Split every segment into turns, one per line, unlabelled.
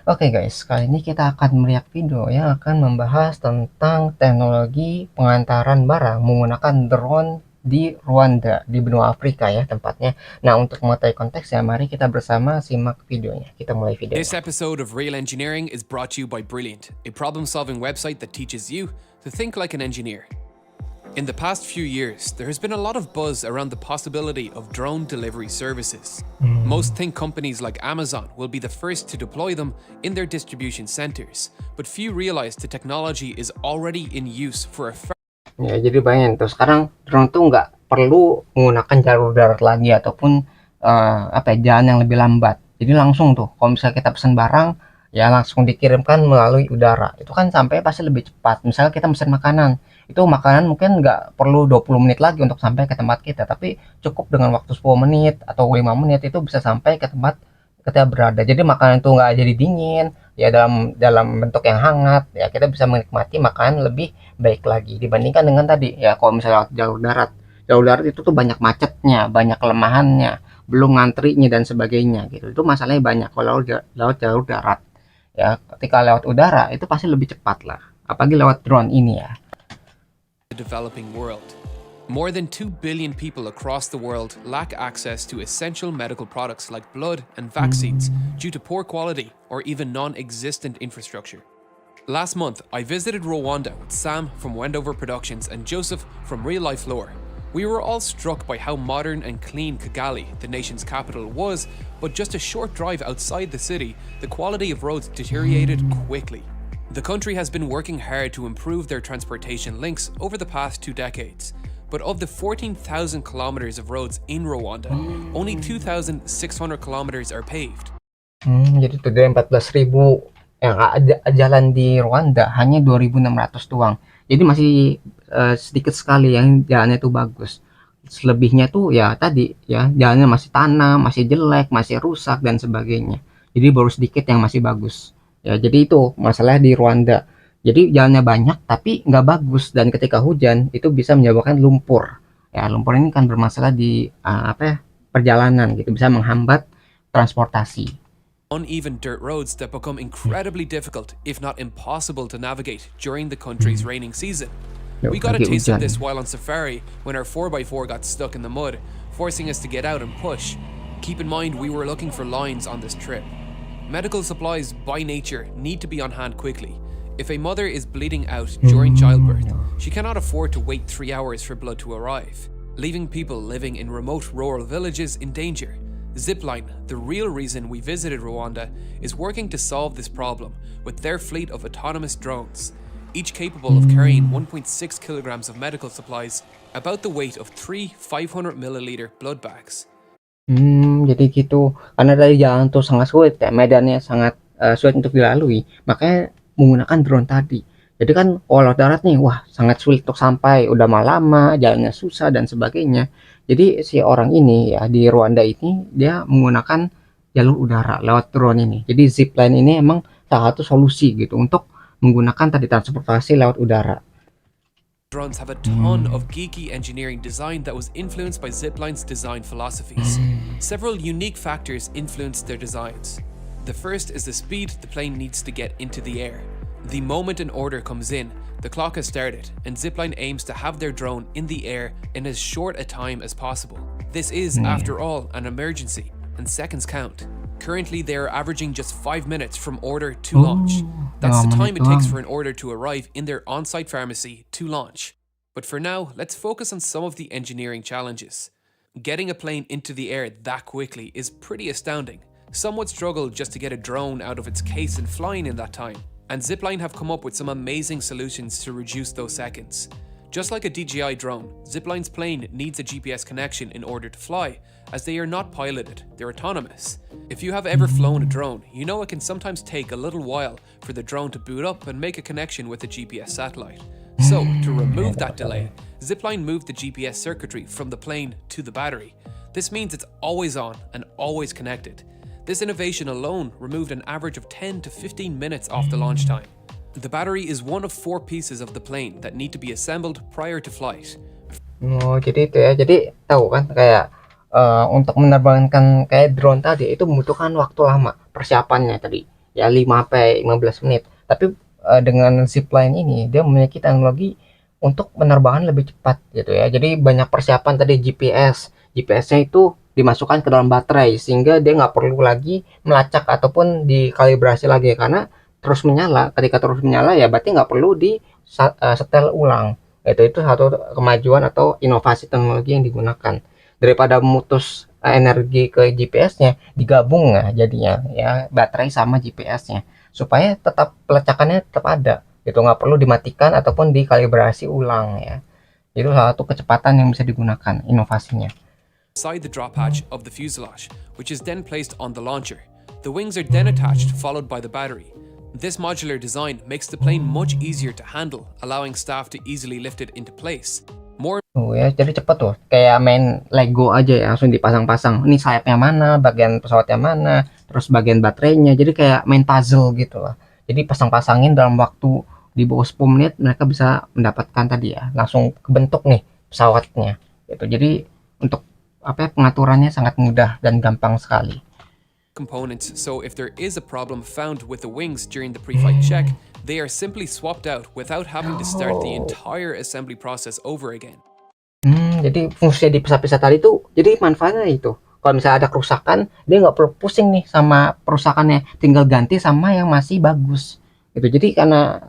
Oke guys, kali ini kita akan melihat video yang akan membahas tentang teknologi pengantaran barang menggunakan drone di Rwanda, di benua Afrika ya tempatnya. Nah, untuk mengetahui konteksnya, mari kita bersama simak videonya. Kita mulai
This
videonya.
episode of Real Engineering is brought to you by Brilliant, a problem solving website that teaches you to think like an engineer. In the past few years, there has been a lot of buzz around the possibility of drone delivery services. Most think companies like Amazon will be the first to deploy them in their distribution centers, but few realize the technology is already in use for a
Ya, jadi bayangin tuh sekarang drone tuh nggak perlu menggunakan jalur darat lagi ataupun jalan yang lebih lambat. Jadi langsung tuh kalau misalnya kita pesan barang ya langsung dikirimkan melalui udara. Itu kan sampai pasti lebih cepat. Misalnya kita pesan makanan, itu makanan mungkin nggak perlu 20 menit lagi untuk sampai ke tempat kita, tapi cukup dengan waktu 10 menit atau 5 menit itu bisa sampai ke tempat kita berada. Jadi makanan itu nggak jadi dingin, ya dalam dalam bentuk yang hangat, ya kita bisa menikmati makanan lebih baik lagi dibandingkan dengan tadi ya kalau misalnya jalur darat. Jalur darat itu tuh banyak macetnya, banyak kelemahannya, belum ngantrinya dan sebagainya gitu. Itu masalahnya banyak kalau lewat jalur darat. Ya, ketika lewat udara itu pasti lebih cepat lah. Apalagi lewat drone ini ya.
developing world. More than 2 billion people across the world lack access to essential medical products like blood and vaccines due to poor quality or even non existent infrastructure. Last month, I visited Rwanda with Sam from Wendover Productions and Joseph from Real Life Lore. We were all struck by how modern and clean Kigali, the nation's capital, was, but just a short drive outside the city, the quality of roads deteriorated quickly. The country has been working hard to improve their transportation links over the past 2 decades. But of the 14,000 kilometers of roads in Rwanda, only 2,600 kilometers are paved.
Jadi tuh dari 14.000 yang ada jalan di Rwanda hanya 2.600 doang. Jadi masih sedikit sekali yang jalannya itu bagus. Selebihnya tuh ya tadi ya jalannya masih tanah, masih jelek, masih rusak dan sebagainya. Jadi baru sedikit yang masih bagus. Ya jadi itu masalah di Rwanda. Jadi jalannya banyak tapi nggak bagus dan ketika hujan itu bisa menyebabkan lumpur. Ya lumpur ini kan bermasalah di perjalanan gitu, bisa menghambat transportasi.
Uneven dirt roads that become incredibly difficult, if not impossible, to navigate during the country's raining season. We got a
Lagi
taste of
hujan.
this while on safari when our 4x4 got stuck in the mud, forcing us to get out and push. Keep in mind, we were looking for lines on this trip. Medical supplies, by nature, need to be on hand quickly. If a mother is bleeding out during childbirth, she cannot afford to wait 3 hours for blood to arrive, leaving people living in remote rural villages in danger. Zipline, the real reason we visited Rwanda, is working to solve this problem with their fleet of autonomous drones, each capable of carrying 1.6 kilograms of medical supplies, about the weight of 3 500 milliliter blood bags.
Jadi gitu. Karena dari jalan tuh sangat sulit ya, medannya sangat sulit untuk dilalui, makanya menggunakan drone tadi. Jadi kan kalau darat nih, wah sangat sulit untuk sampai, udah mah lama, jalannya susah dan sebagainya. Jadi si orang ini ya di Rwanda ini dia menggunakan jalur udara lewat drone ini. Jadi zipline ini emang salah satu solusi gitu untuk menggunakan tadi transportasi lewat udara.
Drones have a ton of geeky engineering design that was influenced by Zipline's design philosophies. Several unique factors influenced their designs. The first is the speed the plane needs to get into the air. The moment an order comes in, the clock has started, and Zipline aims to have their drone in the air in as short a time as possible. This is, after all, an emergency, and seconds count. Currently, they are averaging just 5 minutes from order to launch. That's the time it takes for an order to arrive in their on site pharmacy to launch. But for now, let's focus on some of the engineering challenges. Getting a plane into the air that quickly is pretty astounding. Some would struggle just to get a drone out of its case and flying in that time. And Zipline have come up with some amazing solutions to reduce those seconds. Just like a DJI drone, Zipline's plane needs a GPS connection in order to fly, as they are not piloted, they're autonomous. If you have ever flown a drone, you know it can sometimes take a little while for the drone to boot up and make a connection with the GPS satellite. So, to remove that delay, Zipline moved the GPS circuitry from the plane to the battery. This means it's always on and always connected. This innovation alone removed an average of 10 to 15 minutes off the launch time. The battery is one of 4 pieces of the plane that need to be assembled prior to flight.
Oh, jadi itu ya. Jadi tahu kan kayak untuk menerbangkan kayak drone tadi itu membutuhkan waktu lama persiapannya tadi. ya 5 sampai 15 menit. Tapi dengan zipline ini dia memiliki teknologi untuk penerbangan lebih cepat gitu ya. Jadi banyak persiapan tadi GPS. GPS-nya itu dimasukkan ke dalam baterai sehingga dia nggak perlu lagi melacak ataupun dikalibrasi lagi karena terus menyala. Ketika terus menyala ya berarti nggak perlu di setel ulang. Itu satu kemajuan atau inovasi teknologi yang digunakan. Daripada memutus energi ke GPS-nya, digabung ya jadinya ya baterai sama GPS-nya supaya tetap pelacakannya tetap ada gitu, nggak perlu dimatikan ataupun dikalibrasi ulang ya. Itu salah satu kecepatan yang bisa digunakan inovasinya.
Inside the drop hatch of the fuselage, which is then placed on the launcher. The wings are then attached, followed by the battery. This modular design makes the plane much easier to handle, allowing staff to easily lift it into place. More
Ya, jadi cepet tuh, kayak main Lego aja ya, langsung dipasang-pasang. Ini sayapnya mana, bagian pesawatnya mana, terus bagian baterainya. Jadi kayak main puzzle gitu lah. Jadi pasang-pasangin dalam waktu di bawah 10 menit mereka bisa mendapatkan tadi ya, langsung kebentuk nih pesawatnya. Gitu. Jadi untuk pengaturannya sangat mudah dan gampang sekali.
components, so if there is a problem found with the wings during the pre-flight check, they are simply swapped out without having to start the entire assembly process over again.
Jadi fungsi dipisah-pisah tadi tuh, jadi manfaatnya itu. Kalau misalnya ada kerusakan, dia nggak perlu pusing nih sama perusakannya, tinggal ganti sama yang masih bagus. Gitu. Jadi karena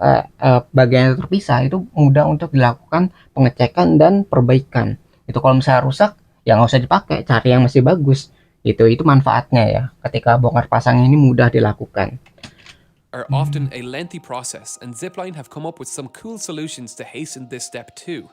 bagian yang terpisah itu mudah untuk dilakukan pengecekan dan perbaikan. Itu kalau misalnya rusak, ya nggak usah dipakai, cari yang masih bagus. Itu manfaatnya ya. Ketika bongkar pasang ini mudah dilakukan.
Are often a lengthy process, and Zipline have come up with some cool solutions to hasten this step too.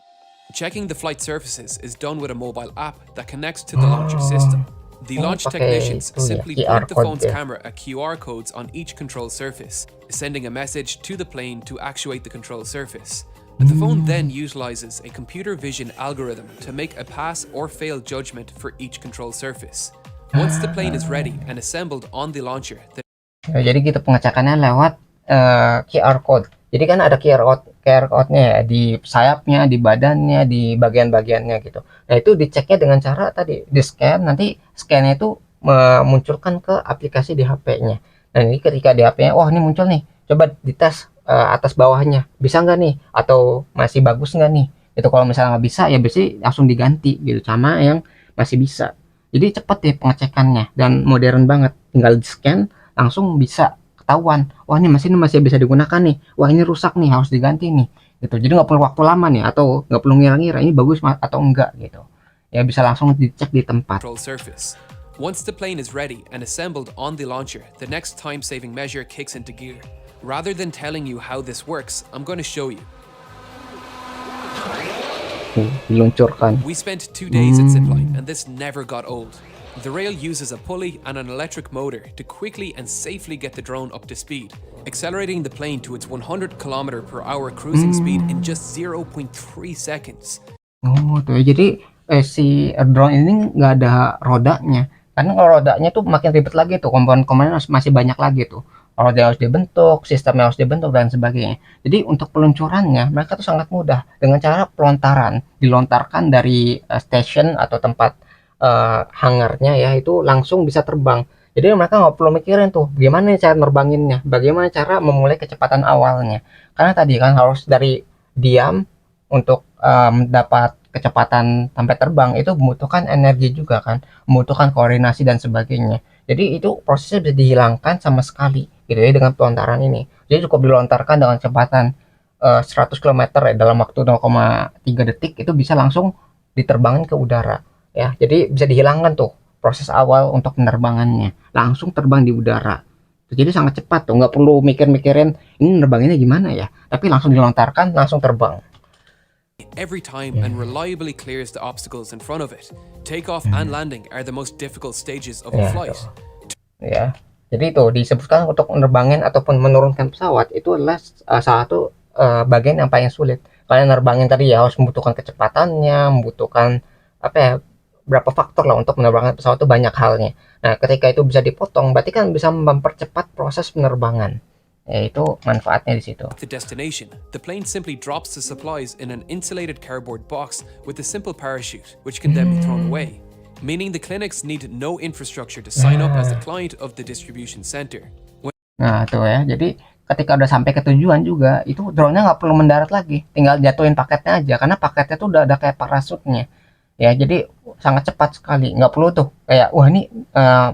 Checking the flight surfaces is done with a mobile app that connects to the launcher system. The launch
pakai
technicians
itu ya,
simply
QR
point the
code
phone's
ya.
camera at QR codes on each control surface, sending a message to the plane to actuate the control surface. The phone then utilizes a computer vision algorithm to make a pass or fail judgment for each control surface. Once the plane is ready and assembled on the launcher, the
Ya, jadi gitu pengecekannya lewat QR code. Jadi kan ada QR code-nya ya, di sayapnya, di badannya, di bagian-bagiannya gitu. Nah, itu diceknya dengan cara tadi di-scan, nanti scan-nya itu memunculkan ke aplikasi di HP-nya. Nah, ini ketika di HP-nya, wah ini muncul nih, coba dites atas bawahnya, bisa nggak nih? Atau masih bagus nggak nih? Itu kalau misalnya nggak bisa, ya biasanya langsung diganti gitu sama yang masih bisa. Jadi cepet deh pengecekannya dan modern banget, tinggal di-scan langsung bisa ketahuan, wah ini mesin masih bisa digunakan nih, wah ini rusak nih harus diganti nih gitu. Jadi nggak perlu waktu lama nih atau nggak perlu ngira-ngira ini bagus atau enggak gitu ya, bisa langsung dicek di tempat.
control surface. Once the plane is ready and assembled on the launcher, the next time-saving measure kicks into gear. Rather than telling you how this works, I'm going to show you.
Diluncurkan.
We spent 2 days at Zipline, and this never got old. The rail uses a pulley and an electric motor to quickly and safely get the drone up to speed, accelerating the plane to its 100 km/h cruising speed in just 0.3 seconds.
Oh tuh ya, jadi si drone ini nggak ada rodanya, karena kalau rodanya tuh makin ribet lagi tuh, komponen-komponen masih banyak lagi tuh, roda harus dibentuk, sistemnya harus dibentuk dan sebagainya. Jadi untuk peluncurannya mereka tuh sangat mudah dengan cara pelontaran, dilontarkan dari station atau tempat hangarnya ya, itu langsung bisa terbang. Jadi mereka nggak perlu mikirin tuh gimana cara nerbanginnya, bagaimana cara memulai kecepatan awalnya, karena tadi kan harus dari diam untuk mendapat kecepatan sampai terbang itu membutuhkan energi juga kan, membutuhkan koordinasi dan sebagainya. Jadi itu prosesnya bisa dihilangkan sama sekali gitu ya dengan pelontaran ini. Jadi cukup dilontarkan dengan kecepatan 100 km ya, dalam waktu 0,3 detik itu bisa langsung diterbangin ke udara ya. Jadi bisa dihilangkan tuh proses awal untuk penerbangannya, langsung terbang di udara. Jadi sangat cepat tuh, nggak perlu mikir-mikirin ini nerbanginnya gimana ya, tapi langsung dilontarkan langsung terbang.
Every time and reliably clears the obstacles in front of it. Takeoff and landing are the most difficult stages of a
Ya,
flight.
ya. Jadi itu disebutkan untuk menerbangin ataupun menurunkan pesawat itu adalah salah satu bagian yang paling sulit. Kalian nerbangin tadi ya harus membutuhkan kecepatannya, membutuhkan apa ya, berapa faktor lah untuk menerbangkan pesawat itu banyak halnya. Nah, ketika itu bisa dipotong, berarti kan bisa mempercepat proses penerbangan. Yaitu manfaatnya di situ.
The destination, the plane simply drops the supplies in an insulated cardboard box with a simple parachute, which can then be thrown away, meaning the clinics need no infrastructure to sign up as the client of the distribution center.
Nah, tuh ya. Jadi ketika udah sampai ke tujuan juga, itu drone-nya nggak perlu mendarat lagi, tinggal jatuhin paketnya aja, karena paketnya tuh udah ada kayak parasutnya. Ya, jadi sangat cepat sekali, nggak perlu tuh kayak, wah ini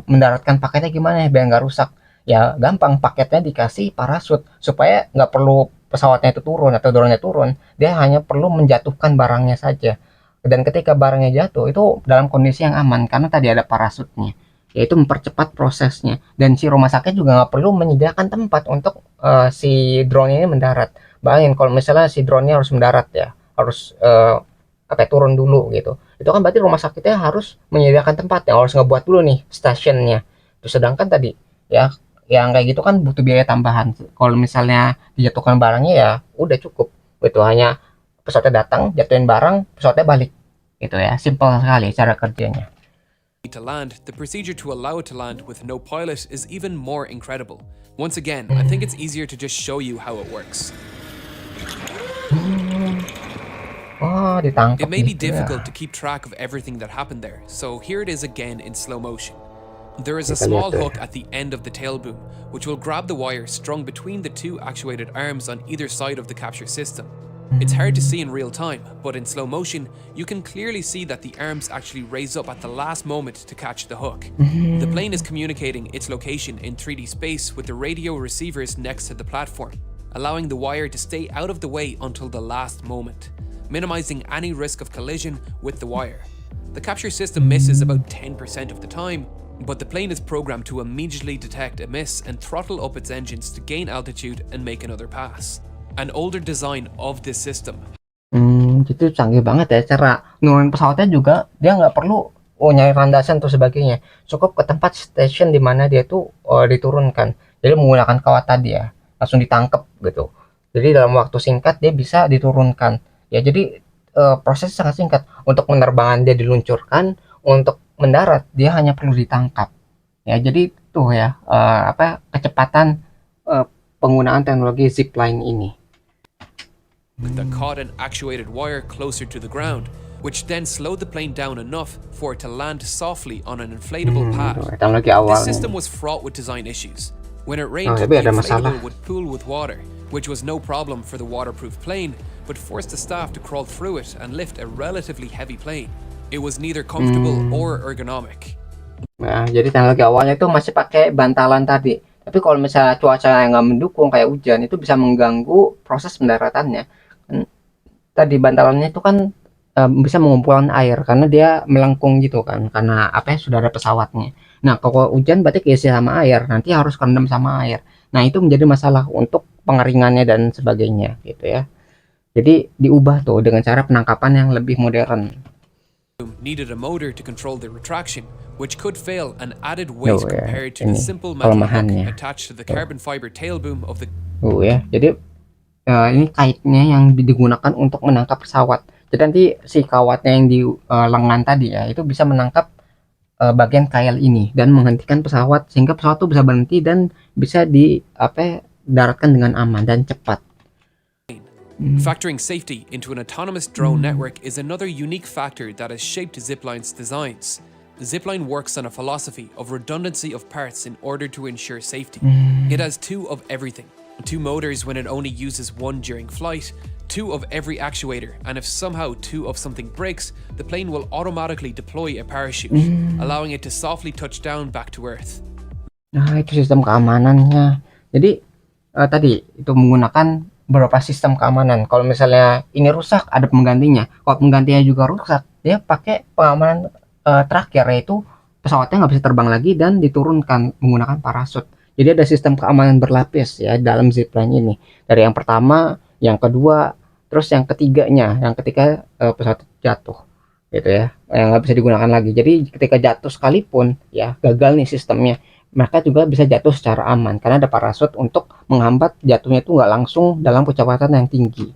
mendaratkan paketnya gimana ya biar nggak rusak. Ya gampang, paketnya dikasih parasut supaya nggak perlu pesawatnya itu turun atau drone-nya turun, dia hanya perlu menjatuhkan barangnya saja. Dan ketika barangnya jatuh itu dalam kondisi yang aman karena tadi ada parasutnya, yaitu mempercepat prosesnya. Dan si rumah sakit juga nggak perlu menyediakan tempat untuk si drone ini mendarat. Bayangin kalau misalnya si drone-nya harus mendarat ya, harus apa ya, turun dulu gitu. Itu kan berarti rumah sakitnya harus menyediakan tempat, yang harus ngebuat dulu nih stasiunnya. Terus sedangkan tadi ya yang kayak gitu kan butuh biaya tambahan. Kalau misalnya dijatuhkan barangnya ya udah cukup. Itu hanya pesawatnya datang, jatuhin barang, pesawatnya balik. Gitu ya, simpel sekali cara kerjanya.
To land, the procedure to allow it to land with no pilot is even more incredible. Once again, I think it's easier to just show you how it works.
Oh,
It
ditangkap
may be
gitu ya.
difficult to keep track of everything that happened there, so here it is again in slow motion. There is a
Kita lihat
small
tuh ya.
hook at the end of the tail boom, which will grab the wire strung between the two actuated arms on either side of the capture system. It's hard to see in real time, but in slow motion, you can clearly see that the arms actually raise up at the last moment to catch the hook. The plane is communicating its location in 3D space with the radio receivers next to the platform, allowing the wire to stay out of the way until the last moment, minimizing any risk of collision with the wire. The capture system misses about 10% of the time, but the plane is programmed to immediately detect a miss and throttle up its engines to gain altitude and make another pass. An older design of this system
Itu canggih banget ya, cara nurunin pesawatnya juga dia nggak perlu nyari landasan atau sebagainya, cukup ke tempat station di mana dia tuh diturunkan. Jadi menggunakan kawat tadi ya, langsung ditangkap gitu. Jadi dalam waktu singkat dia bisa diturunkan. Ya jadi proses sangat singkat. Untuk penerbangan dia diluncurkan, untuk mendarat dia hanya perlu ditangkap. Ya jadi tuh ya apa kecepatan eh, penggunaan teknologi zipline ini.
that caught an actuated wire closer to the ground, which then slowed the plane down enough for it to land softly on an inflatable pad.
Tuh, teknologi
This
awalnya.
system was fraught with design issues. When it rained,
tapi
the
ada masalah.
inflatable would pool with water, which was no problem for the waterproof plane, but forced the staff to crawl through it and lift a relatively heavy plane. It was neither comfortable or ergonomic.
Nah, jadi teknologi awalnya itu masih pakai bantalan tadi. Tapi kalau misalnya cuaca yang nggak mendukung kayak hujan, itu bisa mengganggu proses pendaratannya. Kan tadi bantalannya itu kan bisa mengumpulkan air karena dia melengkung gitu kan, karena apa ya sudah ada pesawatnya. Nah, kalau hujan berarti keisi sama air, nanti harus kerendam sama air. Nah, itu menjadi masalah untuk pengeringannya dan sebagainya gitu ya. Jadi diubah tuh dengan cara penangkapan yang lebih modern.
Needed a motor to control the retraction, which could fail and added weight
Tuh ya,
compared to the
ini
simple metal hook
kelemahannya.
attached to the carbon fiber tail boom of the
Ya, jadi ini kaitnya yang digunakan untuk menangkap pesawat. Jadi nanti si kawatnya yang di lengan tadi ya, itu bisa menangkap bagian kail ini dan menghentikan pesawat sehingga pesawat itu bisa berhenti dan bisa di apa ya, daratkan dengan aman dan cepat.
Factoring safety into an autonomous drone network is another unique factor that has shaped Zipline's designs. Zipline works on a philosophy of redundancy of parts in order to ensure safety. It has two of everything: two motors when it only uses one during flight, two of every actuator, and if somehow two of something breaks, the plane will automatically deploy a parachute, allowing it to softly touch down back to Earth.
Nah, itu sistem keamanannya. Jadi tadi itu menggunakan beberapa sistem keamanan. Kalau misalnya ini rusak, ada penggantinya. Kalau penggantinya juga rusak, dia pakai pengamanan terakhir, yaitu pesawatnya nggak bisa terbang lagi dan diturunkan menggunakan parasut. Jadi ada sistem keamanan berlapis ya dalam zipline ini. Dari yang pertama, yang kedua, terus yang ketiganya, yang ketika pesawat jatuh, gitu ya, yang nggak bisa digunakan lagi. Jadi ketika jatuh sekalipun, ya gagal nih sistemnya, mereka juga bisa jatuh secara aman karena ada parasut untuk menghambat jatuhnya itu nggak langsung dalam kecepatan yang tinggi.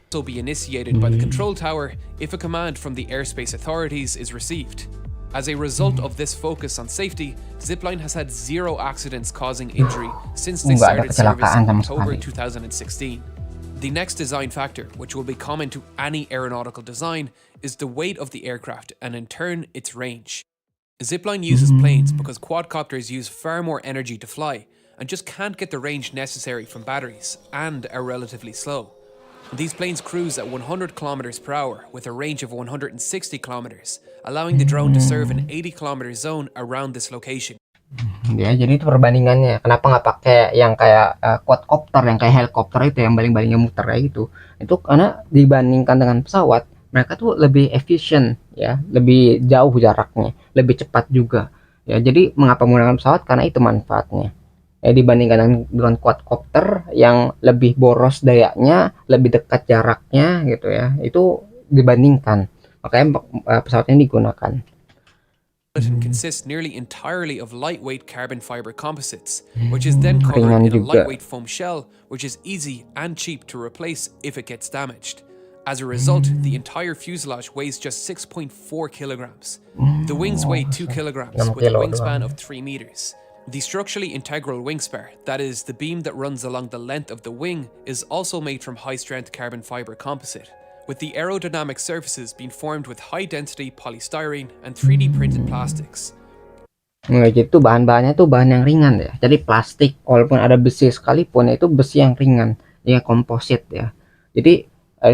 Also be initiated by the control tower if a command from the airspace authorities is received. As a result of this focus on safety, Zipline has had zero accidents causing injury since they
Nggak ada
started service
kecelakaan
in
sama
October
sekali.
2016. The next design factor, which will be common to any aeronautical design, is the weight of the aircraft and in turn its range. Zipline uses planes because quadcopters use far more energy to fly, and just can't get the range necessary from batteries and are relatively slow. These planes cruise at 100 kilometers per hour with a range of 160 kilometers, allowing the drone to serve an 80 kilometer zone around this location.
Ya, jadi itu perbandingannya. Kenapa nggak pakai yang kayak quadcopter, yang kayak helikopter itu yang baling-balingnya muter kayak gitu? Itu karena dibandingkan dengan pesawat, mereka tuh lebih efisien ya, lebih jauh jaraknya, lebih cepat juga. Ya, jadi mengapa menggunakan pesawat? Karena itu manfaatnya. Ya, dibandingkan dengan quadcopter yang lebih boros dayanya, lebih dekat jaraknya gitu ya. Itu dibandingkan. Makanya pesawat ini digunakan.
And consists nearly entirely of lightweight carbon fiber composites, which is then covered
Ringan
in a
juga.
lightweight foam shell, which is easy and cheap to replace if it gets damaged. As a result, the entire fuselage weighs just 6.4 kilograms. The wings weigh 2 kilograms
6
with a
kilo
wingspan
doang.
of 3 meters. The structurally integral wing spar, that is, the beam that runs along the length of the wing, is also made from high-strength carbon fiber composite, with the aerodynamic surfaces being formed with high-density polystyrene and 3D printed plastics.
Nah, gitu bahan-bahannya tuh bahan yang ringan ya. Jadi plastik, walaupun ada besi sekalipun itu besi yang ringan, ya komposit ya. Jadi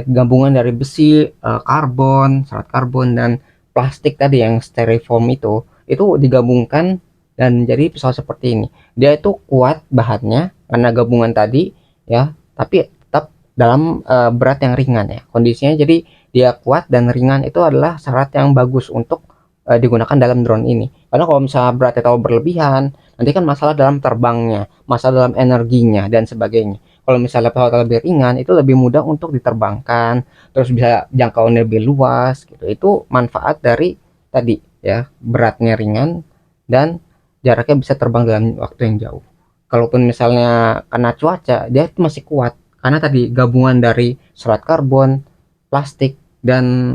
gabungan dari besi, karbon, serat karbon dan plastik tadi yang styrofoam itu digabungkan dan jadi pesawat seperti ini. Dia itu kuat bahannya karena gabungan tadi ya, tapi tetap dalam berat yang ringan ya. Kondisinya jadi dia kuat dan ringan itu adalah syarat yang bagus untuk digunakan dalam drone ini. Karena kalau misalnya beratnya terlalu berlebihan, nanti kan masalah dalam terbangnya, masalah dalam energinya dan sebagainya. Kalau misalnya pesawat lebih ringan, itu lebih mudah untuk diterbangkan, terus bisa jangkauannya lebih luas gitu. Itu manfaat dari tadi ya, beratnya ringan dan jaraknya bisa terbang dalam waktu yang jauh. Kalaupun misalnya kena cuaca, dia itu masih kuat karena tadi gabungan dari serat karbon, plastik dan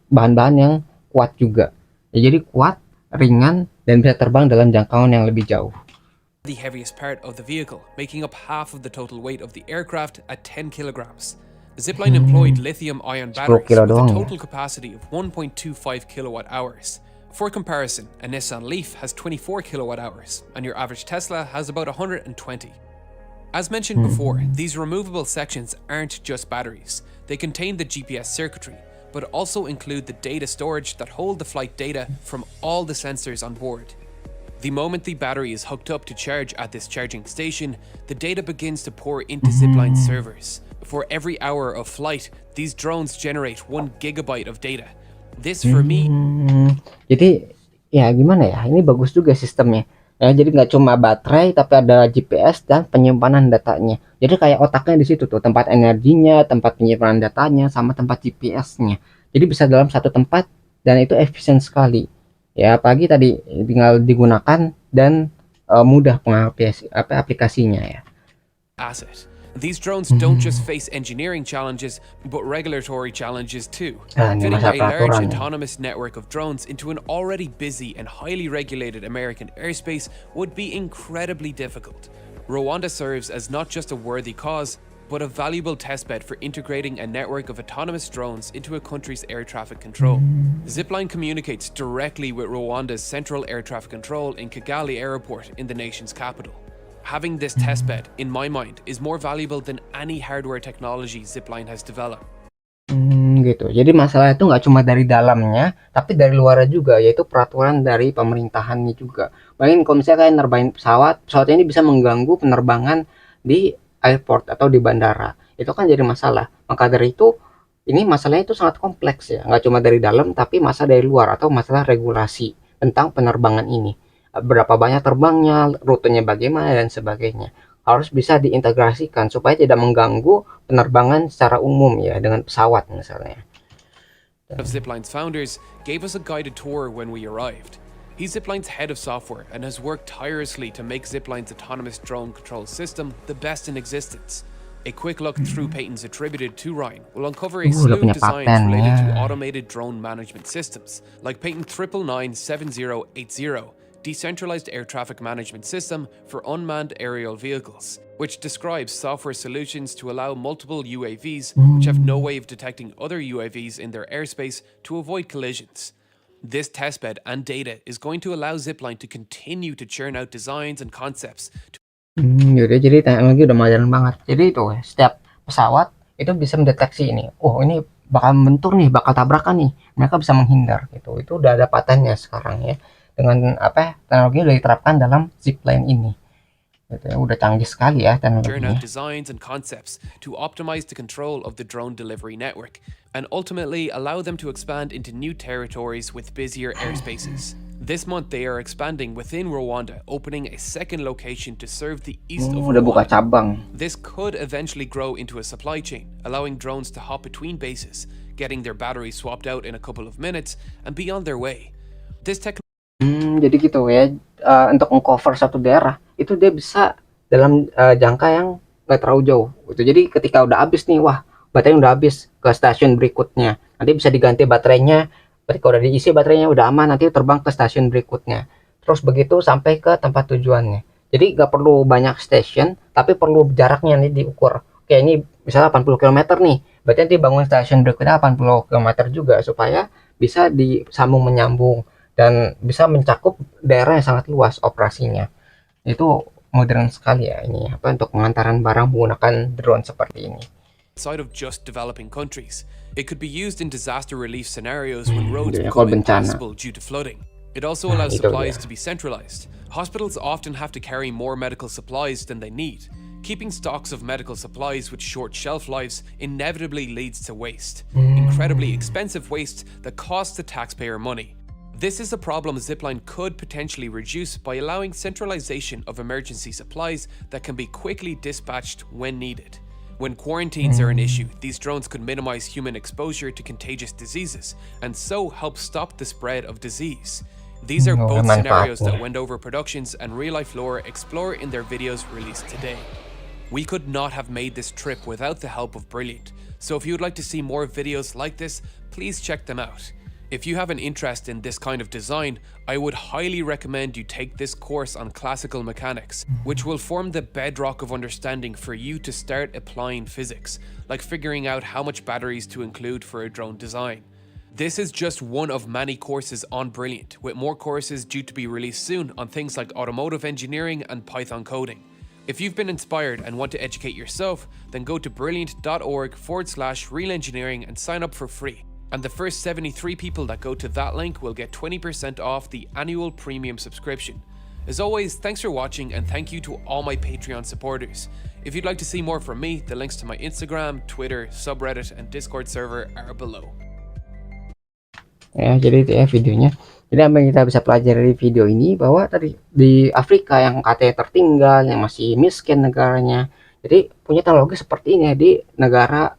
bahan-bahan yang kuat juga. Ya, jadi kuat, ringan, dan bisa terbang dalam jangkauan yang lebih jauh.
The heaviest part of the vehicle, making up half of the total weight of the aircraft at 10 kilograms. Zipline employed lithium-ion
10
batteries
kilo
with a
doang ya.
total capacity of 1.25 kilowatt hours. For comparison, a Nissan Leaf has 24 kilowatt hours, and your average Tesla has about 120. As mentioned before, these removable sections aren't just batteries. They contain the GPS circuitry, but also include the data storage that hold the flight data from all the sensors on board. The moment the battery is hooked up to charge at this charging station, the data begins to pour into Zipline's servers. For every hour of flight, these drones generate 1 gigabyte of data. This for me...
Jadi ya gimana ya, ini bagus juga sistemnya. Ya, jadi nggak cuma baterai tapi ada GPS dan penyimpanan datanya. Jadi kayak otaknya di situ tuh, tempat energinya, tempat penyimpanan datanya, sama tempat GPS-nya. Jadi bisa dalam satu tempat dan itu efisien sekali. Ya, apalagi tadi tinggal digunakan dan mudah aplikasinya ya.
asset. These drones don't just face engineering challenges, but regulatory challenges too.
Ini
Fitting
masalah
a large
peraturan.
autonomous network of drones into an already busy and highly regulated American airspace would be incredibly difficult. Rwanda serves as not just a worthy cause, but a valuable testbed for integrating a network of autonomous drones into a country's air traffic control. Zipline communicates directly with Rwanda's Central Air Traffic Control in Kigali Airport in the nation's capital. Having this testbed, in my mind, is more valuable than any hardware technology Zipline has developed.
Gitu. Jadi masalah itu nggak cuma dari dalamnya, tapi dari luarnya juga, yaitu peraturan dari pemerintahannya juga. Bayangin kalau misalnya kalian nerbangin pesawat ini bisa mengganggu penerbangan di airport atau di bandara. Itu kan jadi masalah. Maka dari itu, ini masalahnya itu sangat kompleks ya. Nggak cuma dari dalam, tapi masalah dari luar atau masalah regulasi tentang penerbangan ini. Berapa banyak terbangnya, rutenya bagaimana, dan sebagainya. Harus bisa diintegrasikan supaya tidak mengganggu penerbangan secara umum ya, dengan pesawat misalnya.
Of Zipline's founders gave us a guided tour when we arrived. He's Zipline's head of software and has worked tirelessly to make Zipline's autonomous drone control system the best in existence. A quick look through patents attributed to Ryan will uncover a slew
udah punya
of designs
paten,
related to
ya.
automated drone management systems, like patent 9997080, Decentralized Air Traffic Management System for Unmanned Aerial Vehicles, which describes software solutions to allow multiple UAVs, which have no way of detecting other UAVs in their airspace, to avoid collisions. This testbed and data is going to allow Zipline to continue to churn out designs and concepts.
Yaudah, jadi teknologi udah modern banget. Jadi itu setiap pesawat itu bisa mendeteksi ini. Oh, ini bakal bentur nih, bakal tabrakan nih. Mereka bisa menghindar gitu. Itu udah ada patennya sekarang ya. Dengan teknologi udah diterapkan dalam Zipline ini. Gitu ya, udah canggih sekali ya
Churn
teknologinya.
out designs and concepts to optimize the control of the drone delivery network and ultimately allow them to expand into new territories with busier airspaces. This month they are expanding within Rwanda, opening a second location to serve the east of
Udah buka
Rwanda.
cabang.
This could eventually grow into a supply chain, allowing drones to hop between bases, getting their batteries swapped out in a couple of minutes and be on their way. This
Jadi gitu ya. Untuk mengcover satu daerah itu dia bisa dalam jangka yang nggak terlalu jauh. Gitu. Jadi ketika udah habis nih, wah baterainya udah habis ke stasiun berikutnya. Nanti bisa diganti baterainya. Ketika udah diisi baterainya udah aman, nanti terbang ke stasiun berikutnya. Terus begitu sampai ke tempat tujuannya. Jadi nggak perlu banyak stasiun, tapi perlu jaraknya nih diukur. Oke, ini misalnya 80 km nih. Berarti nanti bangun stasiun berikutnya 80 km juga supaya bisa disambung menyambung dan bisa mencakup daerah yang sangat luas operasinya. Itu modern sekali ya ini untuk pengantaran barang menggunakan drone seperti ini.
Outside of just developing countries, it could be used in disaster relief scenarios when roads
Jadi,
become
kalau bencana.
impassable due to flooding. It also allows
itu
supplies
dia.
to be centralized. Hospitals often have to carry more medical supplies than they need. Keeping stocks of medical supplies with short shelf lives inevitably leads to waste. Incredibly expensive waste that costs the taxpayer money. This is a problem Zipline could potentially reduce by allowing centralization of emergency supplies that can be quickly dispatched when needed. When quarantines are an issue, these drones could minimize human exposure to contagious diseases and so help stop the spread of disease. These are both scenarios that Wendover Productions and Real Life Lore explore in their videos released today. We could not have made this trip without the help of Brilliant, so if you would like to see more videos like this, please check them out. If you have an interest in this kind of design, I would highly recommend you take this course on classical mechanics, which will form the bedrock of understanding for you to start applying physics, like figuring out how much batteries to include for a drone design. This is just one of many courses on Brilliant, with more courses due to be released soon on things like automotive engineering and Python coding. If you've been inspired and want to educate yourself, then go to brilliant.org/real-engineering and sign up for free. And the first 73 people that go to that link will get 20% off the annual premium subscription. As always, thanks for watching and thank you to all my Patreon supporters. If you'd like to see more from me, the links to my Instagram, Twitter, subreddit, and Discord server are below.
Ya, jadi itu ya videonya. Jadi apa yang kita bisa pelajari dari video ini, bahwa tadi di Afrika yang katanya tertinggal, yang masih miskin negaranya, jadi punya teknologi seperti ini ya, di negara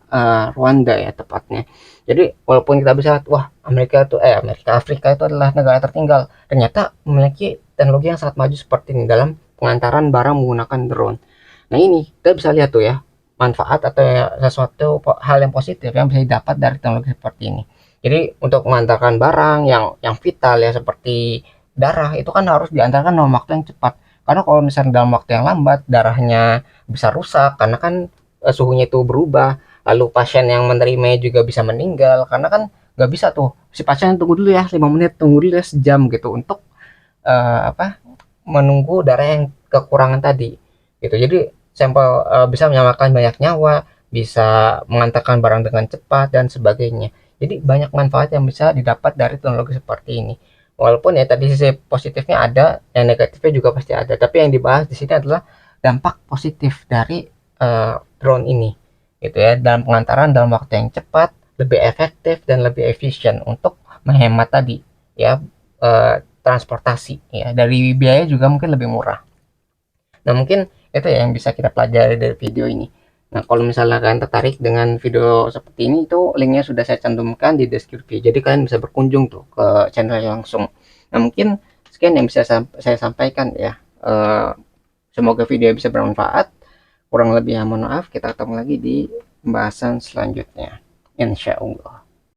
Rwanda ya tepatnya. Jadi walaupun kita bisa lihat, wah Afrika itu adalah negara tertinggal, ternyata memiliki teknologi yang sangat maju seperti ini dalam pengantaran barang menggunakan drone. Nah ini kita bisa lihat tuh ya, manfaat atau sesuatu hal yang positif yang bisa didapat dari teknologi seperti ini. Jadi untuk mengantarkan barang yang vital ya seperti darah itu kan harus diantarkan dalam waktu yang cepat. Karena kalau misalnya dalam waktu yang lambat, darahnya bisa rusak karena kan suhunya itu berubah. Lalu pasien yang menerima juga bisa meninggal karena kan nggak bisa tuh si pasien tunggu dulu ya 5 menit, tunggu dulu ya sejam gitu untuk menunggu darah yang kekurangan tadi gitu. Jadi sampel bisa menyelamatkan banyak nyawa, bisa mengantarkan barang dengan cepat dan sebagainya. Jadi banyak manfaat yang bisa didapat dari teknologi seperti ini. Walaupun ya tadi sisi positifnya ada, yang negatifnya juga pasti ada. Tapi yang dibahas di sini adalah dampak positif dari drone ini, gitu ya, dalam pengantaran dalam waktu yang cepat, lebih efektif dan lebih efisien untuk menghemat tadi, ya, transportasi, ya, dari biaya juga mungkin lebih murah. Nah mungkin itu ya yang bisa kita pelajari dari video ini. Nah, kalau misalnya kalian tertarik dengan video seperti ini, itu linknya sudah saya cantumkan di deskripsi. Jadi kalian bisa berkunjung tuh ke channel langsung. Nah, mungkin sekian yang bisa saya sampaikan ya. Semoga video bisa bermanfaat. Kurang lebih mohon maaf. Kita ketemu lagi di pembahasan selanjutnya. Insya Allah.